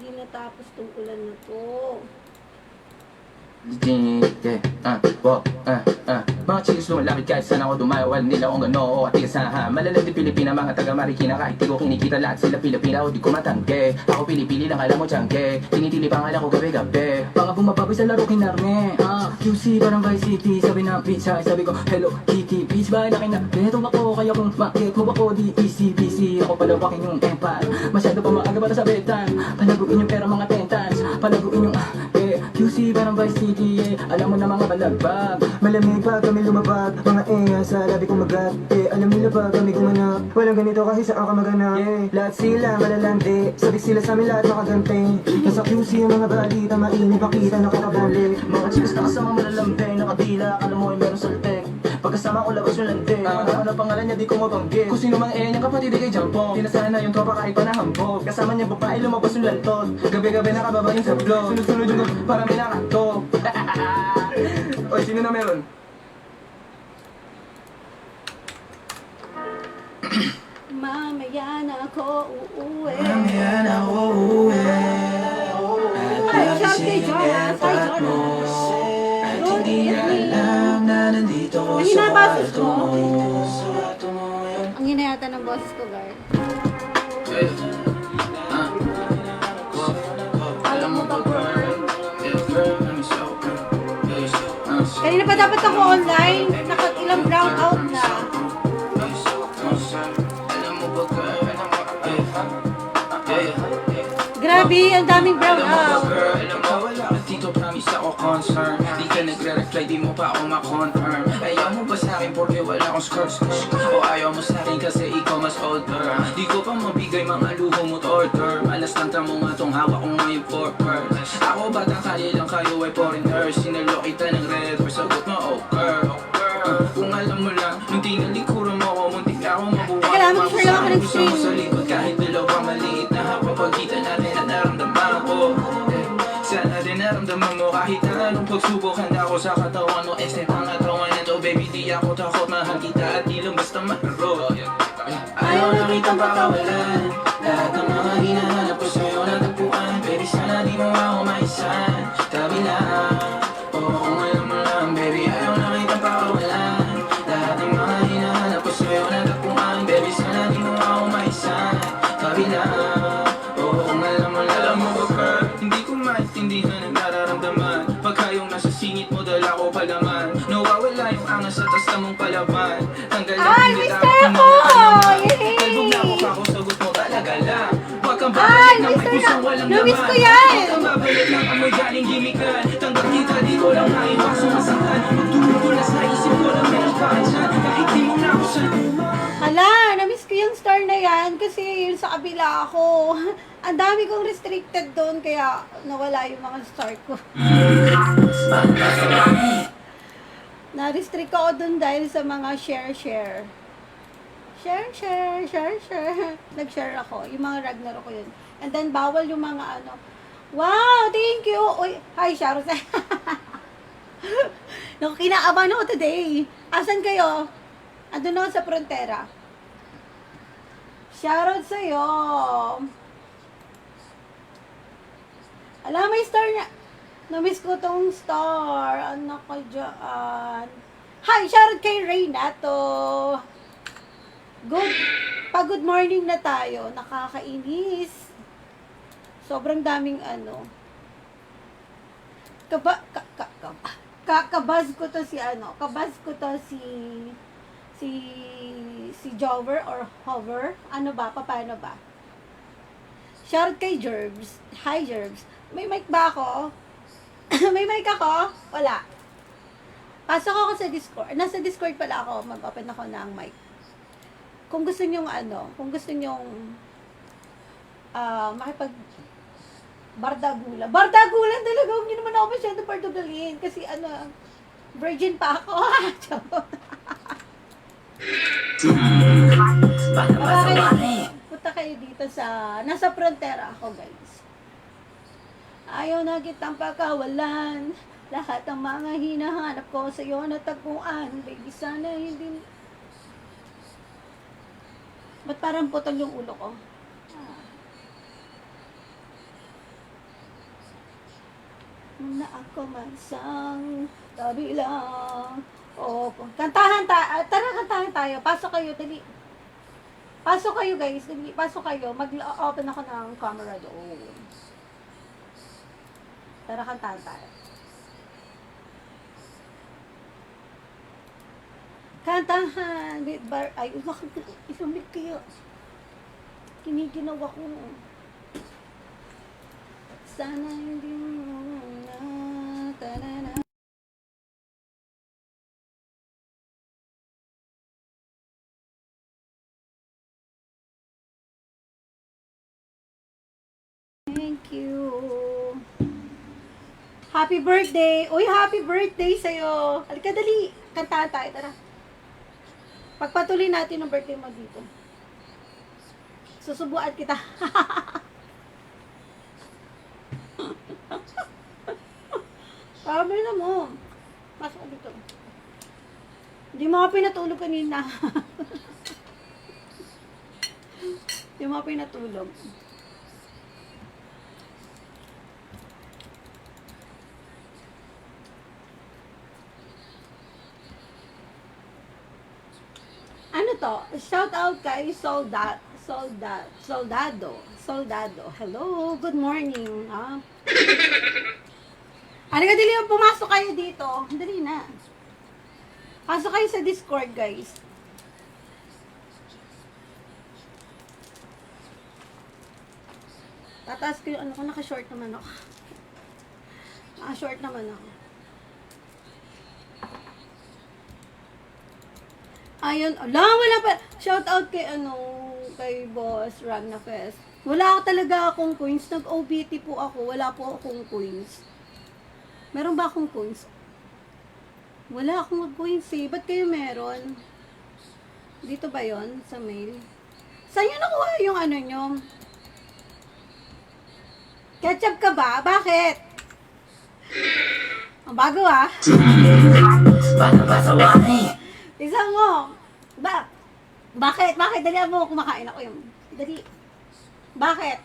hindi natapos tong ulan na to. Mga chicks lumalapit kahit saan ako dumayo. Alam nila kung gano o atigasahan. Malalang di Pilipina, mga taga Marikina. Kahit di ko kinikita lahat sila Pilipina o di ko matangke. Ako Pilipili lang alam mo tiyangke. Tinitili pangalan ko gabi-gabi. Mga bumababoy sa laro kinarne. QC parang Vice City. Sabi ng pizza, sabi ko Hello Kitty. Please ba na kinabetong ako. Kaya kung bakit mo ako di easy busy. Ako palawakin yung empal. Masyado pa maaga para sa betan. Palaguin yung pera mga tentans. Palaguin yung QC parang Vice City. Alam mo na mga balagbag. Malamig pa kami lumabag. Mga sa labi kong magat. Alam nila pa kami gumanap. Walang ganito kasi saan ka maganap. Lahat sila malalandi. Sabik sila sa amin lahat makaganti. Nasa QC yung mga balita. Mainit pakita nakakabalik. Mga chicks na kasama malalambe. Nakadila alam mo ay meron saltek. Pagkasama ko labas yung lante. Ano pangalan niya di ko mabanggit. Kung sino mang niyang kapatid di kay Jampong. Tinasahan na yung tropa kahit pa nahambog. Kasama niya babae lumabas yung lantot. Gabi-gabi nakababa yung sa vlog. Sunod-sunod yung para may nakato. Oy, sino na meron? Mamaya na ako uuwi. Mamaya na ako uuwi. At nagising ang airpot mo. At hindi na alam na nandito ko Ang sa hinabasos kwarto mo? mo. Ang hinayata ng boses ko, guard. Alam mo ba girl? Kanina pa dapat ako online. Ilang brown out na. Grabe, ang daming brown out. Dito promise ako concern. Di ka nagre-reply, di mo pa ako ma-confirm. Ayaw mo ba sa'kin porque wala akong skirts? O ayaw mo sa'kin kasi ikaw mas older? Di ko pa mabigay mga luho mo't order. Malas lang tamo nga tong hawak ko ngayon for pearls. Ako batang kali lang kayo ay foreigners. Sinalo kita ng red, sagot mo oh girl. Kung alam mo lang, nung tinalikuran mo ako, muntik na ako mabuhay. Kailangan mag-share lang ako ng Gusto mo stream. sa likod kahit dalawang maliit na hapapagkita natin na naramdaman ko. Sana din naramdaman mo kahit na anong pagsubok. Handa ko sa katawan mo, este pangatawan na to. Baby, di ako takot, mahal kita at di lang basta maharo. Ayaw na kitang pakawalan. Lahat ng mga hinahanap ko sa'yo natagpuan. Baby, sana di mo ako maisan. Tabi lang, oo kung alam mo lang. Baby, ayaw na kitang pakawalan. Lahat ng mga hinahanap ko sa'yo natagpuan. Baby, sana di mo ako maisan. Tabi lang, oo kung alam mo lang. Alam mo ba girl, hindi ko maintindihan ang nararamdaman. Pagka yung nasa singit mo, dala ko palaman. Nawawala yung angas sa tas mong palaban. Tanggal lang Ay, hindi Mr. dapat ng Ako! mga kalaman. Yay! Kalbog na ako kako, sagot mo talaga lang. Huwag kang Ay, babalik na may Mr. pusong walang Na-miss laman. ko yan! Huwag kang babalik ng amoy galing gimikan. Tanggap kita, di ko lang maiwasong masaktan. Magdudulas na isip ko na meron pa ka dyan. Kahit di mo na ako sa Hala, na-miss ko yung star na yan kasi yun sa kabila ako. Ang dami kong restricted doon kaya nawala yung mga star ko. Na-restrict ako doon dahil sa mga share. Share. Nag-share ako. Yung mga Ragnarok ko yun. And then, bawal yung mga ano. Wow, thank you! Uy, hi, Sharon. Naku, kinaabahan ako today. Asan kayo? Andun ako sa frontera. Shoutout sa'yo. Alam, may star na. Na-miss ko tong star. Anak ko dyan. Hi, shoutout kay Reynato. Good morning na tayo. Nakakainis. Sobrang daming ano. Kabaz ko to si ano. Kabaz ko to si Jover or Hover. Ano ba? Paano ba? Shoutout kay Jerbs. Hi, Jerbs. May mic ba ako? May mic ako? Wala. Pasok ako sa Discord. Nasa Discord pala ako. Mag-open ako ng mic. Kung gusto nyong makipag bardagulan talaga. Huwag nyo naman ako masyado bardugulin. Kasi virgin pa ako. Punta kayo dito nasa frontera ako, guys. Ayaw na kitang pakawalan. Lahat ng mga hinahanap ko sa iyo natagpuan. Baby, sana hindi. Ba't parang putol yung ulo ko? na ako mansang tabi lang. O, kantahan tayo. Tara, kantahan tayo. Pasok kayo, dali. Pasok kayo, guys. Dali, pasok kayo. Mag-open ako ng camera doon. Tara, kantahan tayo. Kantahan. Ay, isumit kayo. Kiniginaw ako. Sana hindi mo na tanana. Thank you. Happy birthday! Uy, happy birthday sa'yo! Halika, dali! Kantahan tayo, tara. Pagpatuloy natin ang birthday mo dito. Susubuan kita. Sabi na mo. Pasok ka dito. Hindi mo ako pinatulog kanina. Hindi mo ako pinatulog. Ano to? Shout out kay Soldado. Hello, good morning. Ano ka, dali mo, pumasok kayo dito. Dali na. Pasok kayo sa Discord, guys. Tataas ko yung ano ko, naka-short naman ako. Naka-short naman ako. Ayun, wala pa. Shout out kay kay Boss Ragna Fest. Wala talaga akong coins. Nag-OBT po ako. Wala po akong coins. Meron ba akong coins? Wala akong coins eh. Ba't kayo meron? Dito ba yon sa mail? Saan nyo nakuha yung ano nyo? Ketchup ka ba? Bakit? Ang bago ah. Tignan mo. Bakit? Dali mo, kumakain ako yung. Dali. Bakit?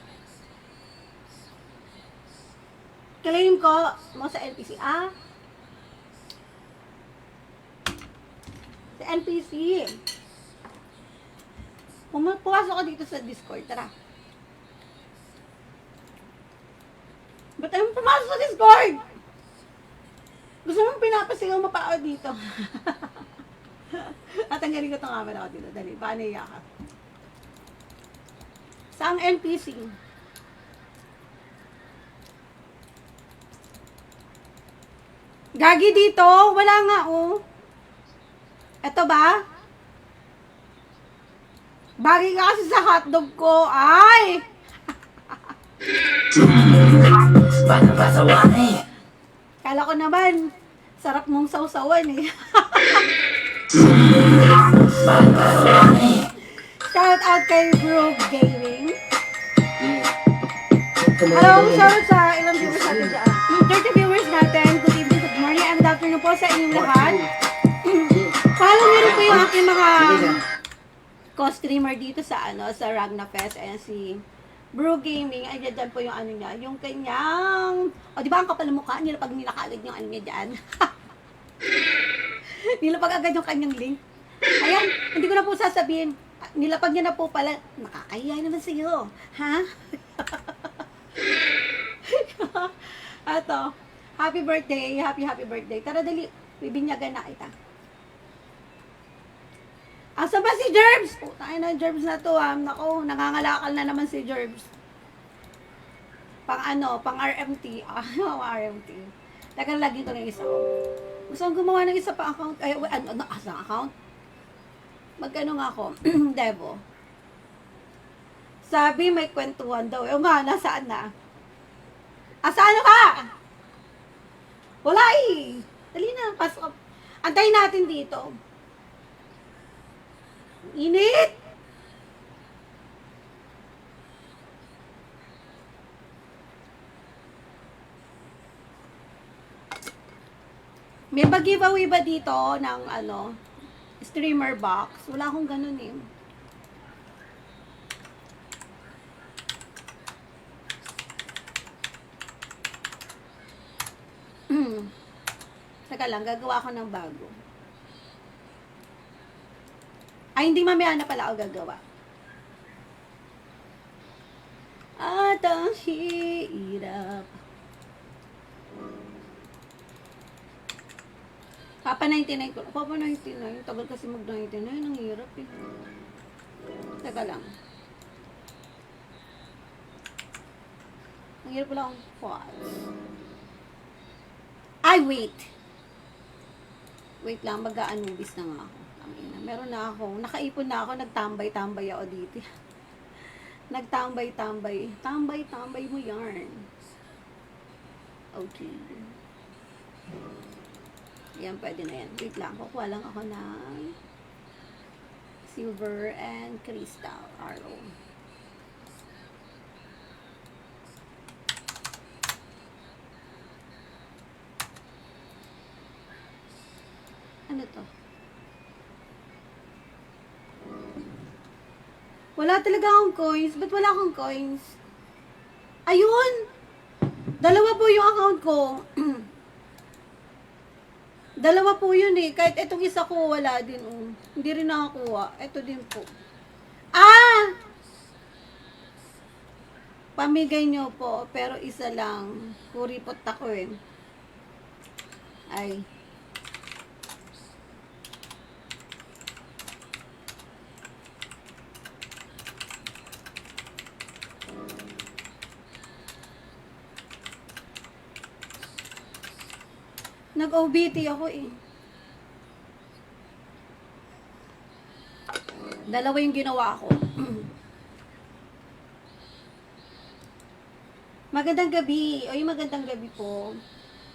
Claim ko mo sa NPC. Sa NPC. Pumasok ko dito sa Discord. Tara. Ba't ayaw pumasok sa Discord? Gusto mong pinapasigaw mo pa ako dito. Tatanggalin ko itong camera ko dito. Dali, paano ka? Sa ang NPC. Gagi dito? Wala nga oh. Eto ba? Bagay ka kasi sa hotdog ko. Ay! Kala ko naman, sarap mong sausawan eh. Shout out kay Bro Gaming. Hello, shout out sa ilang viewers natin dyan. 30 viewers natin. Good evening, good morning, and good afternoon po sa inyong lahat. Follow nyo rin po yung aking mga co-streamer dito sa sa Ragna Fest. Ayan si Bro Gaming. Ayan dyan po yung ano niya. Yung kanyang, di ba ang kapal ng mukha? Nilapag nilakagad yung ano niya dyan. Nilapag agad yung kanyang link. Ayan, hindi ko na po sasabihin. Nilapag niya na po pala. Nakakaya naman sa'yo. Ha? Ato. Happy birthday. Happy birthday. Tara dali. Bibinyagan na kita. Asa ba si Jerbs? Tayo na Jerbs na to ah. Naku, nangangalakal na naman si Jerbs. Pang RMT. RMT. Teka, lagi ko ng isa. Gusto kong gumawa ng isa pa account. Ay, asa account? Magkano nga ako? Devo. Sabi may kwentuhan daw. O nga, nasaan na? Asaan ka? Wala eh. Dali na, pasok. Antayin natin dito. Init! May giveaway ba dito ng streamer box? Wala akong ganun eh. Teka lang, gagawa ko ng bago. Ay, hindi mamaya na pala ako gagawa. At ang hirap. Papa 99 ko. Papa 99. Tagal kasi mag 99. Ang hirap eh. Teka lang. Ang hirap pala akong pause. Ay, wait. Wait lang, mag-aanubis na nga ako. Ang ina. Meron na ako. Nakaipon na ako. Nagtambay-tambay ako dito. Nagtambay-tambay. Tambay-tambay mo yarn. Okay. Yan, pwede na yan. Wait lang, kukuha lang ako ng silver and crystal arrow. Ano to? Wala talaga akong coins. Ba't wala akong coins? Ayun! Dalawa po yung account ko. Dalawa po yun eh. Kahit itong isa ko wala din. Hindi rin nakakuha. Ito din po. Ah! Pamigay nyo po. Pero isa lang. Kuripot ako eh. Ay. Nag-OBT ako eh. Dalawa yung ginawa ko. Magandang gabi. Oy, magandang gabi po.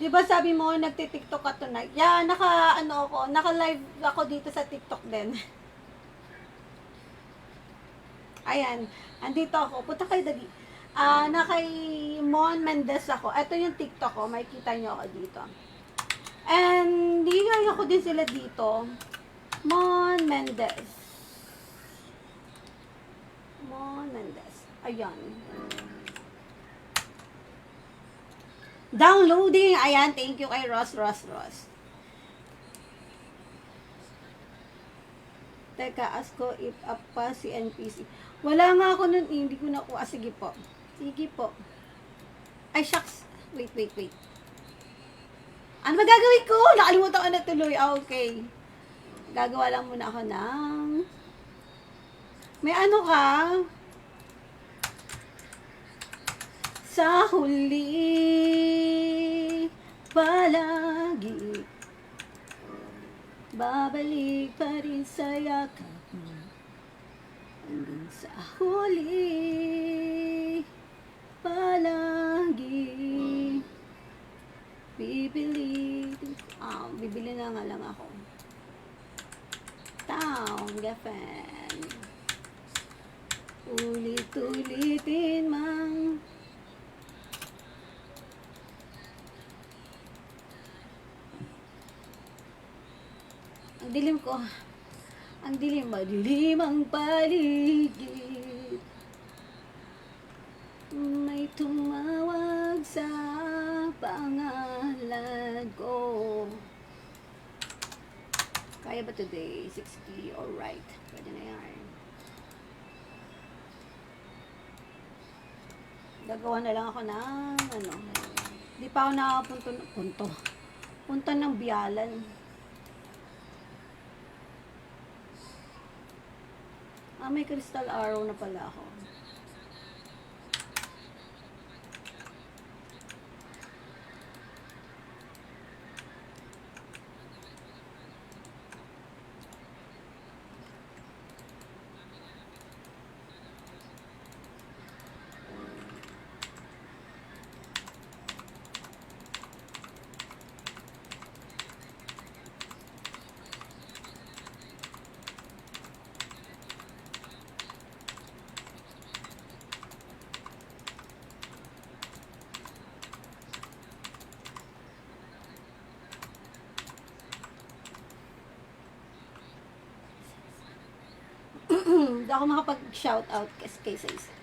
'Di ba sabi mo nagti-TikTok ka tonight? Yeah, naka-live ako dito sa TikTok din. Ayan, andito ako. Punta kayo dali. Na kay Mon Mendez ako. Ito yung TikTok ko. Makikita niyo ako dito. And, hihingay ako din sila dito. Mon Mendez. Mon Mendez. Ayan. Downloading. Ayan, thank you kay Ross. Teka, ask ko if up pa si NPC. Wala nga ako nun, hindi ko nakuha. Sige po. Sige po. Ay, shucks. Wait. Ano ba gagawin ko? Nakalimutan ko na tuloy. Okay. Gagawa lang muna ako ng... May ano ka? Sa huli palagi babalik pa rin sa yakap mo hanggang sa huli palagi bibili na nga lang ako. Town Geffen. Ulit-ulitin mang ang dilim ko. Ang dilim, madilim ang paligid. May tumawag sa pangalan ko. Kaya ba today? 60, alright. Pwede na yan. Gagawa na lang ako ng ano. Di pa ako nakapunto. Punta ng Bialan. May crystal arrow na pala ako. Hindi ako makapag-shout out kay sa isa.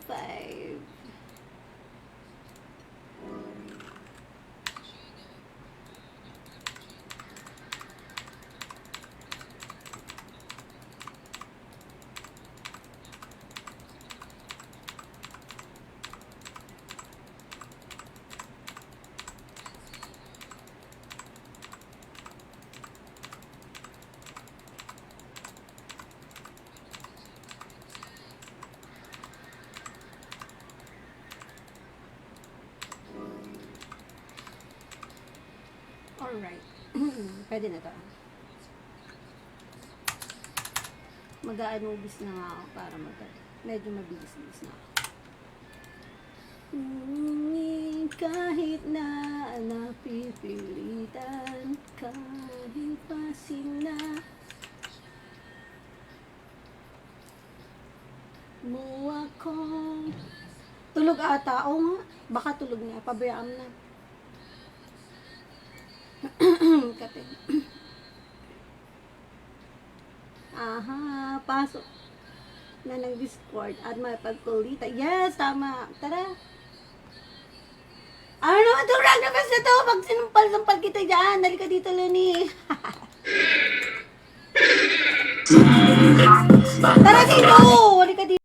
5. Alright. Pwede na to. Mag-aanubis na nga ako para medyo mabilis-bilis na ako. Kahit na napipilitan, kahit pasin na mo ako. Tulog ata. Oo nga. Baka tulog niya. Pabayaan na. Kape. Aha, pasok na ng Discord at mapagkulita. Yes, tama. Tara. Ano naman itong random fest na to? Pag sinumpal-sampal kita dyan. Dali ka dito, Luni. Tara dito! Dali ka dito.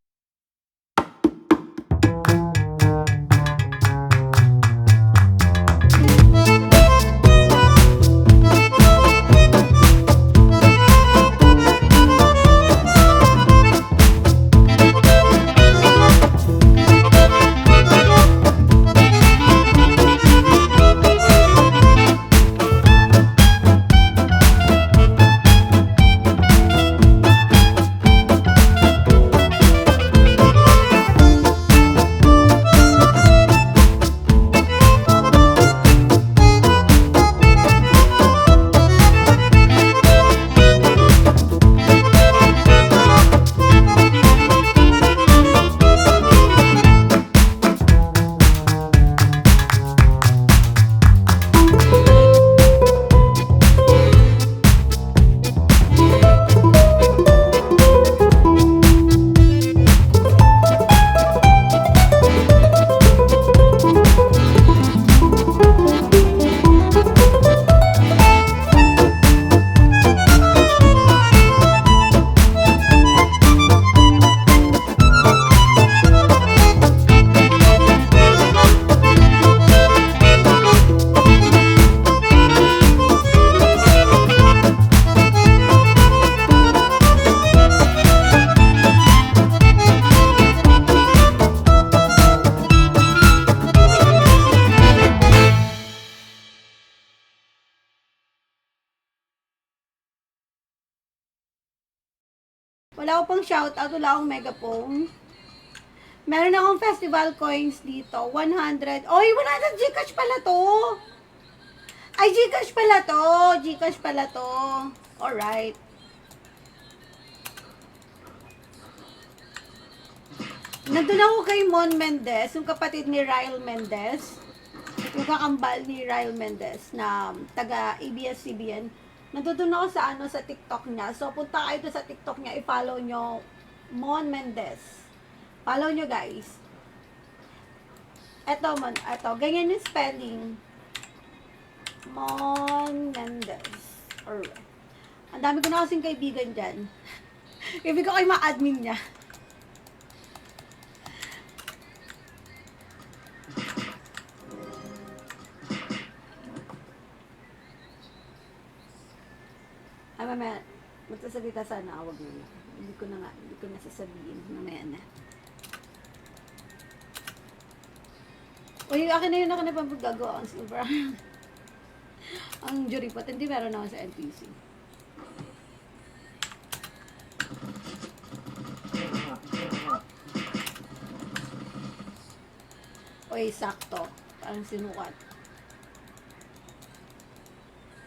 Wala ko pang shoutout, wala akong megaphone. Meron akong festival coins dito, 100. Oy, 100 Gcash pala to. Ay, Gcash pala to. Gcash pala to. Alright. Nandun ako kay Mon Mendez, yung kapatid ni Ryle Mendez. Yung kakambal ni Ryle Mendez na taga ABS-CBN. Nandun ako sa sa TikTok niya. So, punta kayo sa TikTok niya. I-follow nyo Mon Mendez. Follow nyo, guys. Eto. Ganyan yung spelling. Mon Mendez. Alright. Ang dami ko na kasing kaibigan dyan. Ibig ko kayo ma-admin niya. Ay, mamaya, magsasalita sana, awag mo na. Hindi ko na sasabihin. Mamaya na. Uy, akin na yun, ako na pang gagawa ang silver. Ang jury pot, hindi meron ako sa NPC. Uy, sakto. Parang sinukat.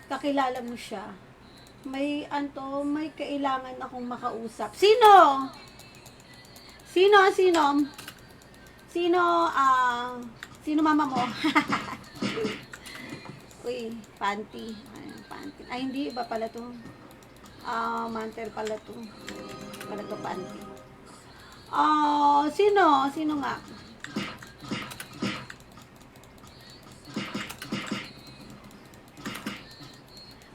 Kakilala mo siya. May kailangan akong makausap. Sino? Sino mama mo? Uy, panty. Panty. Ay, hindi. Iba pala to. Mantel pala to. Panty. Sino? Sino nga?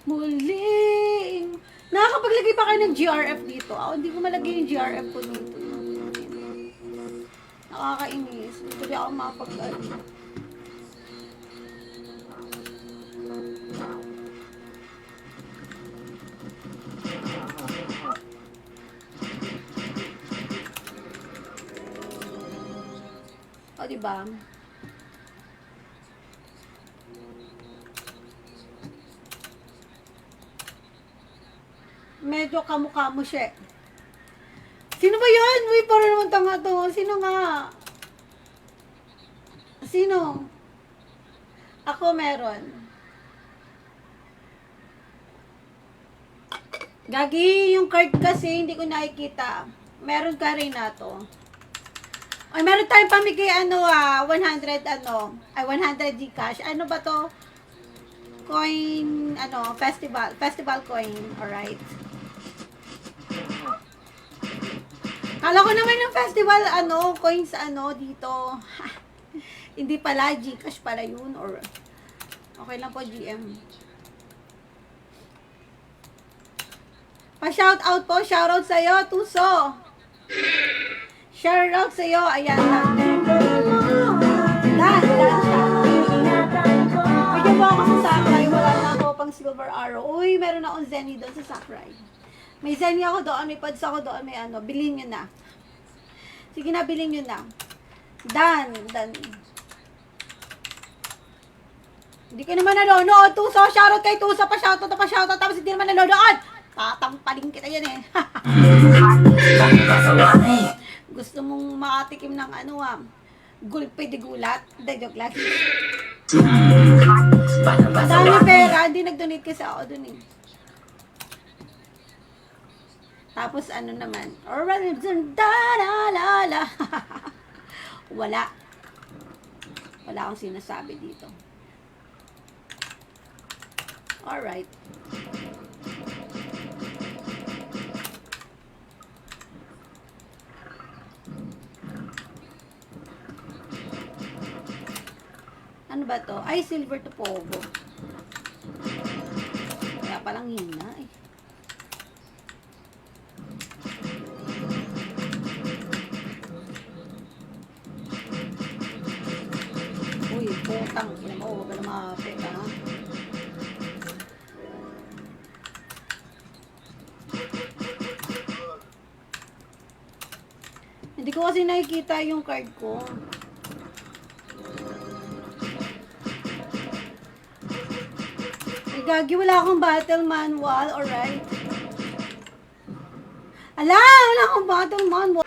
Muling. Nakakapaglagay pa kayo ng GRF dito. Ako, hindi ko malagay yung GRF ko dito. Nakakainis. Hindi ko ako makapag-ano. O, diba? Medyo kamukha mo siya. Sino ba yun? Uy, para naman tanga to. Sino nga? Sino? Ako meron. Gagi, yung card kasi hindi ko nakikita. Meron ka rin na to. Ay, meron tayong pamigay 100 100 Gcash. Ano ba to? Coin, festival coin. Alright. Kala ko naman yung festival, coins, dito. Hindi pala, Gcash pala yun, or, okay lang po, GM. Pa-shoutout po, shoutout sa'yo, Tuso. Shoutout sa'yo, ayan lang. Dan siya. Bigyan mo ako sa Sakurai, wala na ako pang silver arrow. Uy, meron akong Zenny doon sa Sakurai. May Zenny ako doon, may pads ako doon, may bilhin nyo na. Sige na, bilhin nyo na. Dan. Hindi ka naman nanonood, Tuso. Shoutout kay Tuso, pa-shoutout, tapos hindi naman nanonood. Tatampaling kita yan eh. Gusto mong makatikim ng gulpe de gulat? Joke lang. Dami pera, hindi nag-donate kasi ako dun eh. Tapos naman, wala. Wala akong sinasabi dito. Alright. Ano ba to? Ay, silver to pogo. Kaya palang hina eh. Uy, putang. Ina mo, huwag ka na makapit, ha? Hindi ko kasi nakikita yung card ko. Gagi, wala akong battle manual, alright? Wala akong battle manual.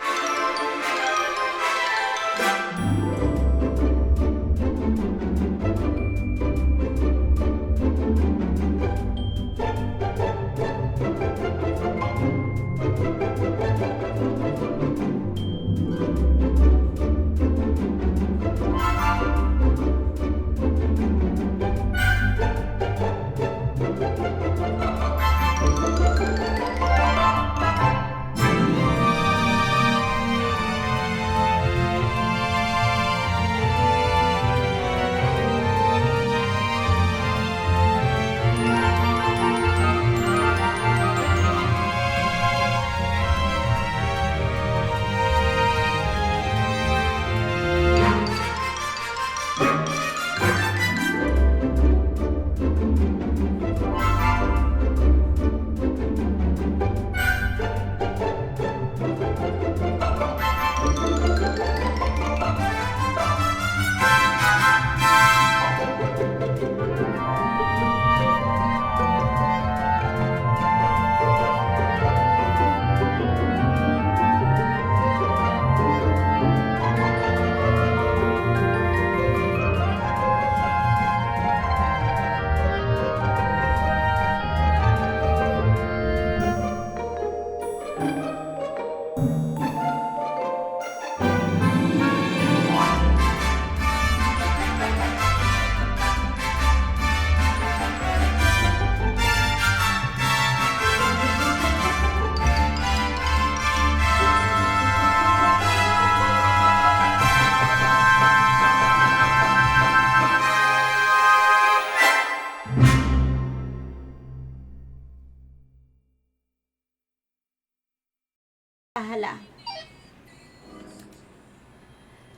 Hala.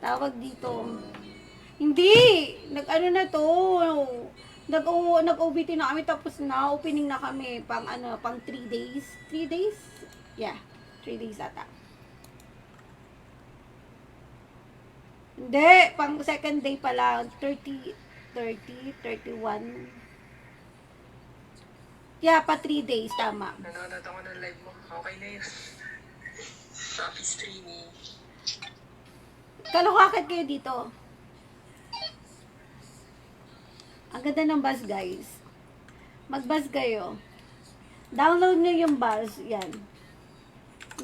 Tawag dito. Hindi! Nag-ano na to. Nag-OBT na kami tapos na. Opening na kami. Pang 3 days. 3 days? Yeah. 3 days ata. Hindi. Pang second day pa lang. 31. Yeah, pa 3 days. Tama. Nanonood ako ng live mo. Okay na yun. Shopee streaming. Kalukakit kayo dito. Ang ganda ng buzz, guys. Mag-buzz kayo. Download nyo yung buzz. Yan.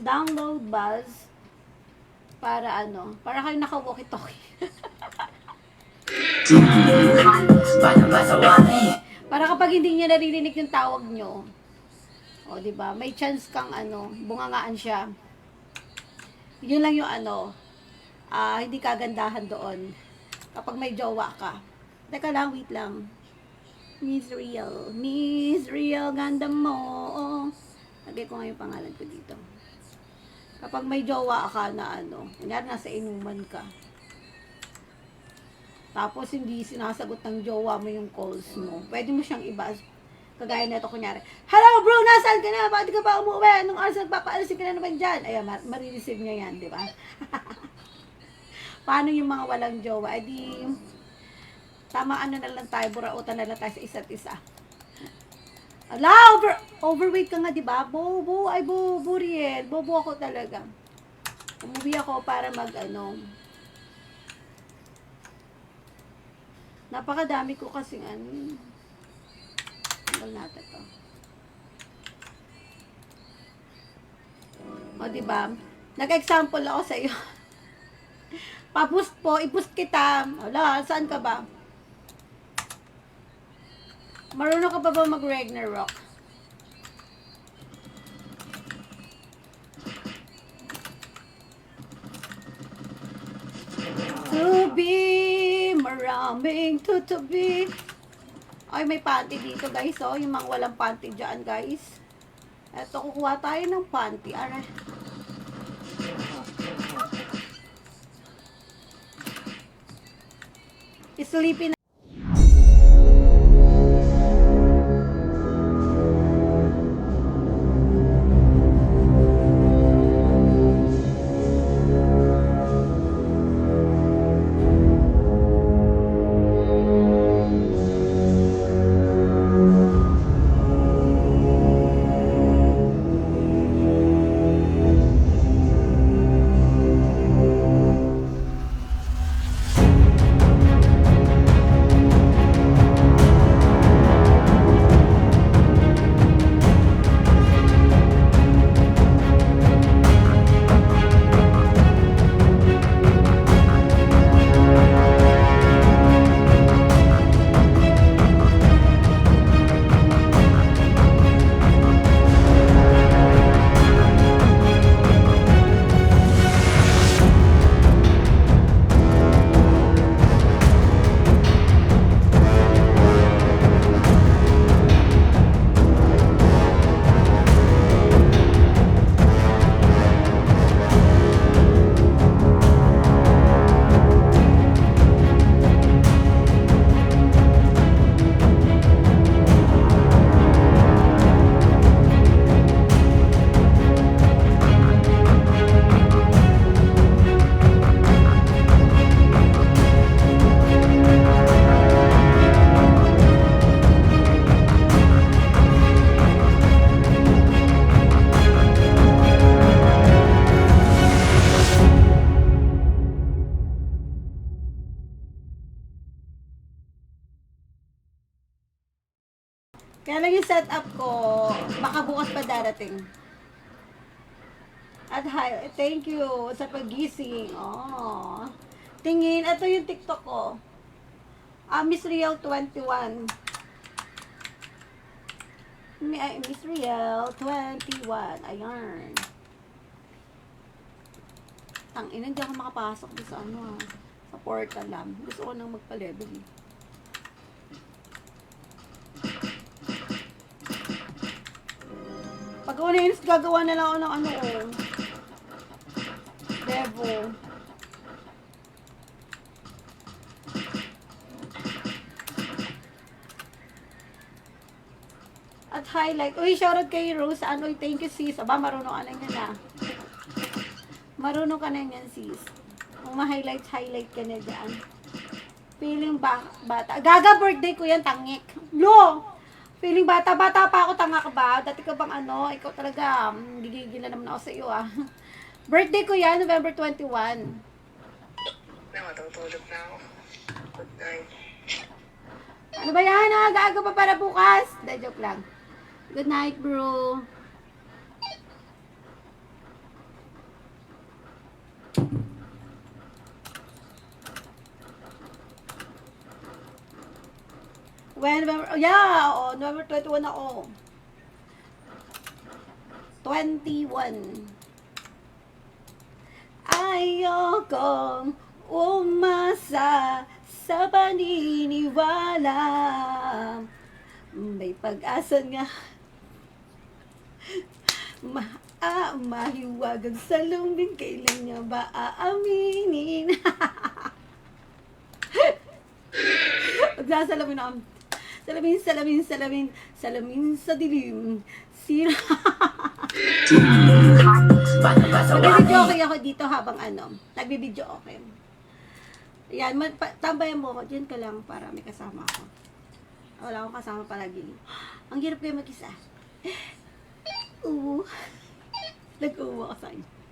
Download buzz. Para para kayo naka-walkie-talkie. Para kapag hindi niya naririnig yung tawag nyo. O, diba? May chance kang bungangaan siya. Yun lang yung hindi kagandahan doon. Kapag may jowa ka. Teka lang, wait lang. Miss Real, ganda mo. Lagay ko nga yung pangalan ko dito. Kapag may jowa ka na kunyari nasa inuman ka. Tapos hindi sinasagot ng jowa mo yung calls mo. Pwede mo siyang iba. Kagaya na ito, kunyari, hello bro, nasaan ka na? Bakit ka pa umuwi? Anong oras nagpapaalisin ka na naman dyan? Ayan, marireceive niya yan, di ba? Paano yung mga walang jowa? Di, tama na lang tayo, burautan na lang tayo sa isa't isa. Ala, overweight ka nga, di ba? Bobo, Riel. Bobo ako talaga. Umuwi ako para napakadami ko kasing tanggal natin to. O, diba? Nag-example ako sa iyo. Papost po, ipost kita. Wala, saan ka ba? Marunong ka ba mag-Ragnarok? To be, maraming tutubi. Ay, may panty dito, guys. Oh, yung mga walang panty dyan, guys. Eto, kukuha tayo ng panty. Aray. Sleepy na. Kaya lang yung setup ko, baka bukas pa darating. At hi, thank you sa pagising. Oh. Tingin, ito yung TikTok ko. Miss Real 21. Miss Real 21. Ayan. Tangina, hindi ako makapasok sa sa portal lang. Gusto ko nang magpa-level. Pag gagawa na lang ako ng Devo. At highlight. Uy, shoutout kay Rose. Ano, thank you sis. Aba, marunong ka na yan ah. Marunong ka na yan sis. Kung ma-highlight ka na dyan. Feeling bata. Gaga, birthday ko yan, tangik. Lo! Feeling bata pa ako, tanga ka ba? Dati ka bang ano, ikaw talaga, gigigil na naman ako sa iyo ah. Birthday ko yan, November 21. Matutulog na ako. Good night. Ano ba yan? Aga-aga pa para bukas. Da, joke lang. Good night, bro. When, November, yeah, oh, November 21 ako. 21. Ayokong umasa sa paniniwala. May pag-asa nga. Mahiwagang salamin, kailan niya ba aaminin? Magsasalamin ako. Salamin sa dilim. Sira. Nagbibidyo okay ako dito habang ano. Nagbibidyo okay. Yan, tambayan mo ako. Diyan ka lang para may kasama ako. Wala akong kasama palagi. Ang hirap kayo mag-isa. Nag-uwa ako sa inyo.